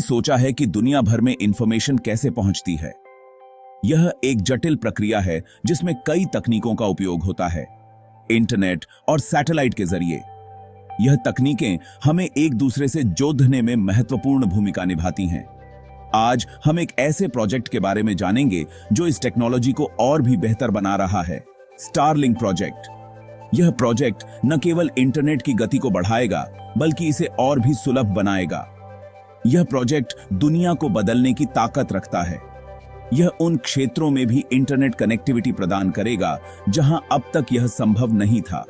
सोचा है कि दुनिया भर में इंफॉर्मेशन कैसे पहुंचती है? यह एक जटिल प्रक्रिया है जिसमें कई तकनीकों का उपयोग होता है। इंटरनेट और सैटेलाइट के जरिए यह तकनीकें हमें एक दूसरे से जोड़ने में महत्वपूर्ण भूमिका निभाती हैं। आज हम एक ऐसे प्रोजेक्ट के बारे में जानेंगे जो इस टेक्नोलॉजी को और भी बेहतर बना रहा है, स्टारलिंक प्रोजेक्ट। यह प्रोजेक्ट न केवल इंटरनेट की गति को बढ़ाएगा बल्कि इसे और भी सुलभ बनाएगा। यह प्रोजेक्ट दुनिया को बदलने की ताकत रखता है। यह उन क्षेत्रों में भी इंटरनेट कनेक्टिविटी प्रदान करेगा जहां अब तक यह संभव नहीं था।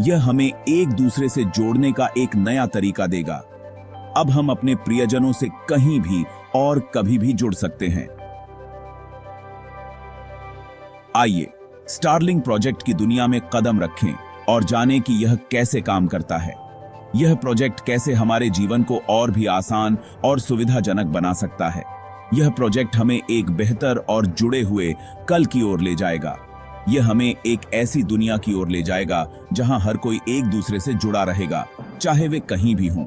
यह हमें एक दूसरे से जोड़ने का एक नया तरीका देगा। अब हम अपने प्रियजनों से कहीं भी और कभी भी जुड़ सकते हैं। आइए स्टारलिंक प्रोजेक्ट की दुनिया में कदम रखें और जानें कि यह कैसे काम करता है। यह प्रोजेक्ट कैसे हमारे जीवन को और भी आसान और सुविधाजनक बना सकता है। यह प्रोजेक्ट हमें एक बेहतर और जुड़े हुए कल की ओर ले जाएगा। यह हमें एक ऐसी दुनिया की ओर ले जाएगा जहां हर कोई एक दूसरे से जुड़ा रहेगा, चाहे वे कहीं भी हों।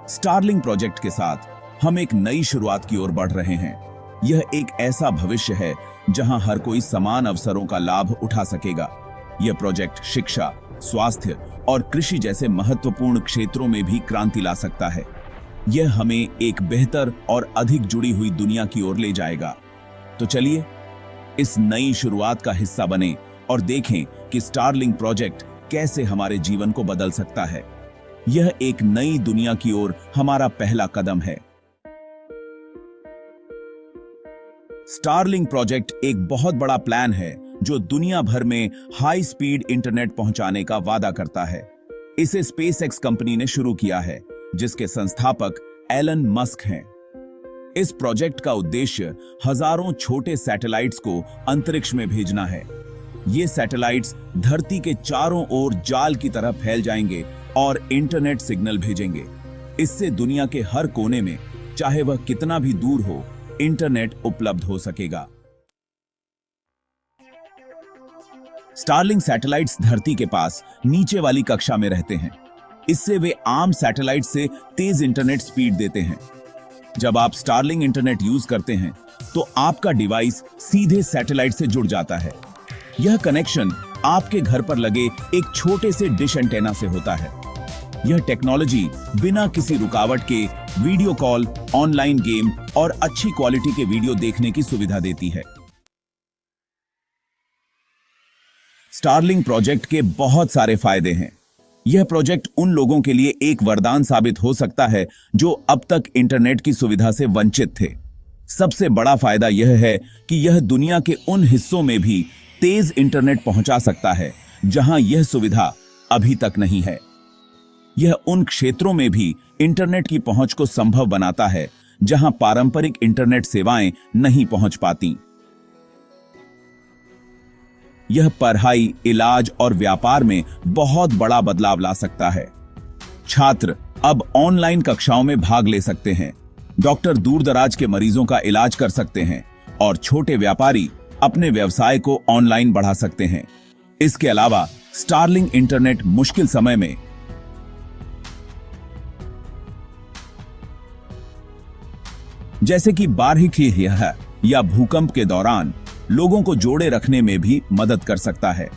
स्टारलिंक प्रोजेक्ट के साथ हम एक नई शुरुआत की ओर बढ़ रहे हैं। यह एक ऐसा भविष्य है जहां हर कोई समान अवसरों का लाभ उठा सकेगा। यह प्रोजेक्ट शिक्षा, स्वास्थ्य और कृषि जैसे महत्वपूर्ण क्षेत्रों में भी क्रांति ला सकता है। यह हमें एक बेहतर और अधिक जुड़ी हुई दुनिया की ओर ले जाएगा। तो चलिए इस नई शुरुआत का हिस्सा बने और देखें कि स्टारलिंक प्रोजेक्ट कैसे हमारे जीवन को बदल सकता है। यह एक नई दुनिया की ओर हमारा पहला कदम है। स्टारलिंक प्रोजेक्ट एक बहुत बड़ा प्लान है जो दुनिया भर में हाई स्पीड इंटरनेट पहुंचाने का वादा करता है। इसे स्पेसएक्स कंपनी ने शुरू किया है, जिसके संस्थापक एलन मस्क हैं। इस प्रोजेक्ट का उद्देश्य हजारों छोटे सैटेलाइट्स को अंतरिक्ष में भेजना है। ये सैटेलाइट्स धरती के चारों ओर जाल की तरह फैल जाएंगे और इंटरनेट सिग्नल भेजेंगे। इससे दुनिया के हर कोने में, चाहे वह कितना भी दूर हो, इंटरनेट उपलब्ध हो सकेगा। स्टारलिंक सैटेलाइट्स धरती के पास नीचे वाली कक्षा में रहते हैं। इससे वे आम सैटेलाइट से तेज इंटरनेट स्पीड देते हैं। जब आप स्टारलिंक इंटरनेट यूज करते हैं तो आपका डिवाइस सीधे सैटेलाइट से जुड़ जाता है। यह कनेक्शन आपके घर पर लगे एक छोटे से डिश एंटेना से होता है। यह टेक्नोलॉजी बिना किसी रुकावट के वीडियो कॉल, ऑनलाइन गेम और अच्छी क्वालिटी के वीडियो देखने की सुविधा देती है। स्टारलिंक प्रोजेक्ट के बहुत सारे फायदे हैं। यह प्रोजेक्ट उन लोगों के लिए एक वरदान साबित हो सकता है जो अब तक इंटरनेट की सुविधा से वंचित थे। सबसे बड़ा फायदा यह है कि यह दुनिया के उन हिस्सों में भी तेज इंटरनेट पहुंचा सकता है जहां यह सुविधा अभी तक नहीं है। यह उन क्षेत्रों में भी इंटरनेट की पहुंच को संभव बनाता है जहां पारंपरिक इंटरनेट सेवाएं नहीं पहुंच पाती। यह पढ़ाई, इलाज और व्यापार में बहुत बड़ा बदलाव ला सकता है। छात्र अब ऑनलाइन कक्षाओं में भाग ले सकते हैं, डॉक्टर दूरदराज के मरीजों का इलाज कर सकते हैं और छोटे व्यापारी अपने व्यवसाय को ऑनलाइन बढ़ा सकते हैं। इसके अलावा स्टारलिंक इंटरनेट मुश्किल समय में जैसे कि बारिश या भूकंप के दौरान लोगों को जोड़े रखने में भी मदद कर सकता है।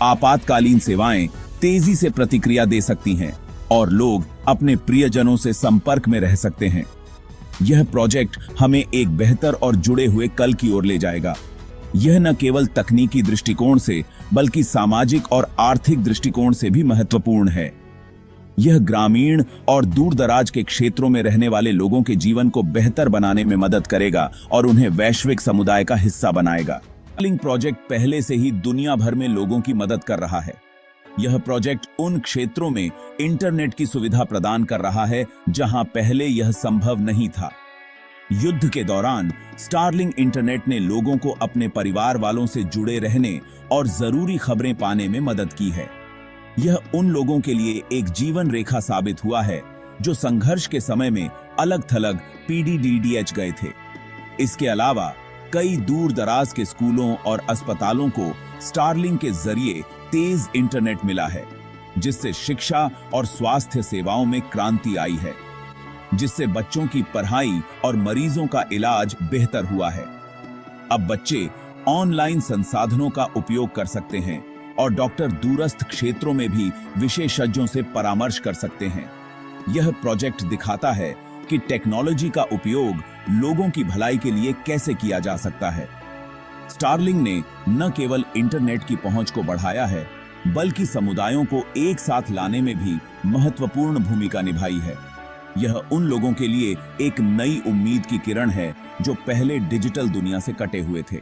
आपातकालीन सेवाएं तेजी से प्रतिक्रिया दे सकती हैं और लोग अपने प्रियजनों से संपर्क में रह सकते हैं। यह प्रोजेक्ट हमें एक बेहतर और जुड़े हुए कल की ओर ले जाएगा। यह न केवल तकनीकी दृष्टिकोण से बल्कि सामाजिक और आर्थिक दृष्टिकोण से भी महत्वपूर्ण है। यह ग्रामीण और दूरदराज के क्षेत्रों में रहने वाले लोगों के जीवन को बेहतर बनाने में मदद करेगा और उन्हें वैश्विक समुदाय का हिस्सा बनाएगा। स्टारलिंक प्रोजेक्ट पहले से ही दुनिया भर में लोगों की मदद कर रहा है। यह प्रोजेक्ट उन क्षेत्रों में इंटरनेट की सुविधा प्रदान कर रहा है जहां पहले यह संभव नहीं था। युद्ध के दौरान स्टारलिंक इंटरनेट ने लोगों को अपने परिवार वालों से जुड़े रहने और जरूरी खबरें पाने में मदद की है। यह उन लोगों के लिए एक जीवन रेखा साबित हुआ है जो संघर्ष के समय में अलग थलग पीडीडीएच गए थे। इसके अलावा कई दूर दराज के स्कूलों और अस्पतालों को स्टारलिंक के जरिए तेज इंटरनेट मिला है, जिससे शिक्षा और स्वास्थ्य सेवाओं में क्रांति आई है। जिससे बच्चों की पढ़ाई और मरीजों का इलाज बेहतर हुआ है। अब बच्चे ऑनलाइन संसाधनों का उपयोग कर सकते हैं और डॉक्टर दूरस्थ क्षेत्रों में भी विशेषज्ञों से परामर्श कर सकते हैं। यह प्रोजेक्ट दिखाता है कि टेक्नोलॉजी का उपयोग लोगों की भलाई के लिए कैसे किया जा सकता है। स्टारलिंक ने न केवल इंटरनेट की पहुंच को बढ़ाया है, बल्कि समुदायों को एक साथ लाने में भी महत्वपूर्ण भूमिका निभाई है। यह उन लोगों के लिए एक नई उम्मीद की किरण है जो पहले डिजिटल दुनिया से कटे हुए थे।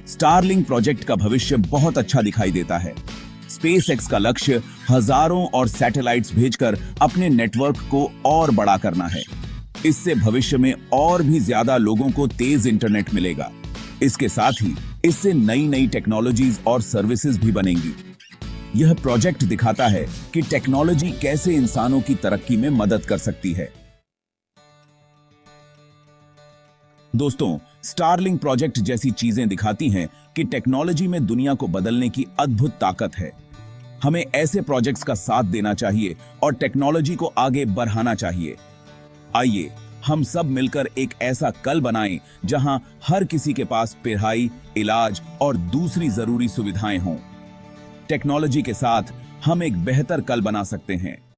स्टारलिंक प्रोजेक्ट का भविष्य बहुत अच्छा दिखाई देता है। स्पेसएक्स का लक्ष्य हजारों और सैटेलाइट्स भेजकर अपने नेटवर्क को और बड़ा करना है। इससे भविष्य में और भी ज्यादा लोगों को तेज इंटरनेट मिलेगा। इसके साथ ही इससे नई नई टेक्नोलॉजीज और सर्विसेज भी बनेंगी। यह प्रोजेक्ट दिखाता है कि टेक्नोलॉजी कैसे इंसानों की तरक्की में मदद कर सकती है। दोस्तों, स्टारलिंक प्रोजेक्ट जैसी चीजें दिखाती हैं कि टेक्नोलॉजी में दुनिया को बदलने की अद्भुत ताकत है। हमें ऐसे प्रोजेक्ट्स का साथ देना चाहिए और टेक्नोलॉजी को आगे बढ़ाना चाहिए। आइए हम सब मिलकर एक ऐसा कल बनाएं जहां हर किसी के पास पढ़ाई, इलाज और दूसरी जरूरी सुविधाएं हों। टेक्नोलॉजी के साथ हम एक बेहतर कल बना सकते हैं।